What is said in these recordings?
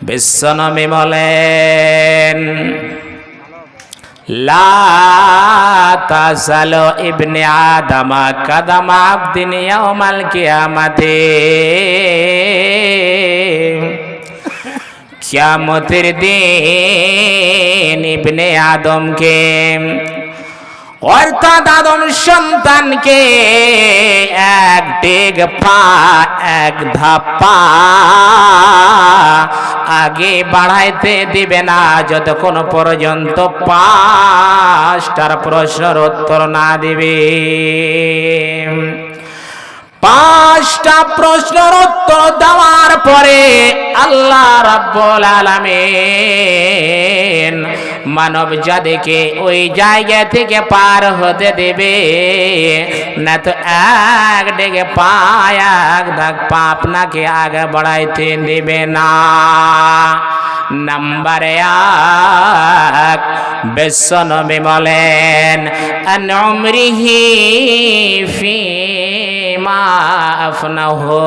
বিশ্বনবী বলেন, লা তাসালু ইবনে আদম কাদাম আবদিন ইয়াউমাল কিয়ামাতি, কিয়ামতের দিন ইবনে আদমকে অর্থাৎ আদম সন্তানকে এক ডেগ পা, এক ধাপ পা আগে বাড়াইতে দিবে না যতক্ষণ পর্যন্ত 5টার প্রশ্নের উত্তর না দিবে। 5টা প্রশ্নের উত্তর দেওয়ার পরে আল্লাহ রাব্বুল আলামিন মানব জাতিকে ওই জায়গা থেকে পার হতে দেবে না, তো এক ডেগে পায় এক ধাপ পা আপনাকে আগে বাড়াইতে দেবে না। নম্বরে 1 বিশ্বনবী বলেন, আন উমরিহি ফিমা আফনাহু,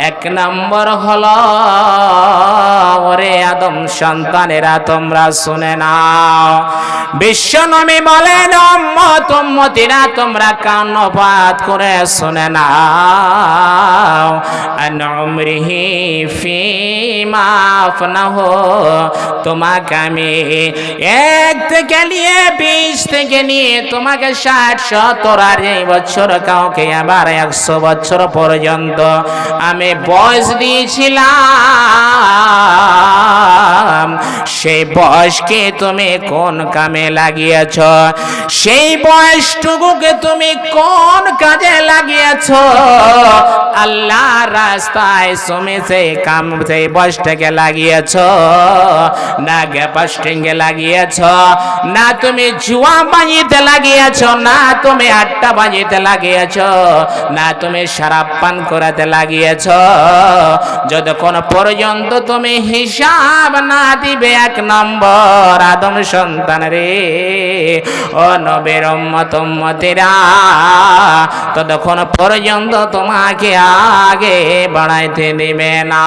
1 নম্বর হলো, ওরে আদম সন্তানেরা তোমরা শুনে নাও, বিশ্বনবী বলেন উম্মত উম্মতিরা তোমরা কান্নপাত করে শুনে নাও, আন উমরিহি ফিমা আফনাহু, তোমাকে আমি 1 থেকে নিয়ে 20 থেকে নিয়ে তোমাকে 60 70 আর এই বছর কাউকে আবার 100 বছর পর্যন্ত আমি বয়স দিয়েছিলাম। সেই বয়সকে তুমি কোন কামে লাগিয়েছ? সেই বয়সটুকুকে তুমি কোন কাজে লাগিয়েছ? আল্লাহর রাস্তায় তুমি সেই কাম, সেই বয়সটাকে লাগিয়েছ, না গ্যাপাস্টিংয়ে লাগিয়েছ, না তুমি জুয়া বাজিতে লাগিয়েছ, না তুমি আড্ডা বাজিতে লাগিয়েছ, না তুমি শরাব পান করাতে লাগিয়েছ। যতক্ষণ পর্যন্ত তুমি হিসাব না দিবে 1 নম্বর আদম সন্তান রে, ও নবীর উম্মত উম্মতিরা, ততক্ষণ পর্যন্ত তোমাকে আগে বাড়াইতে দিবে না।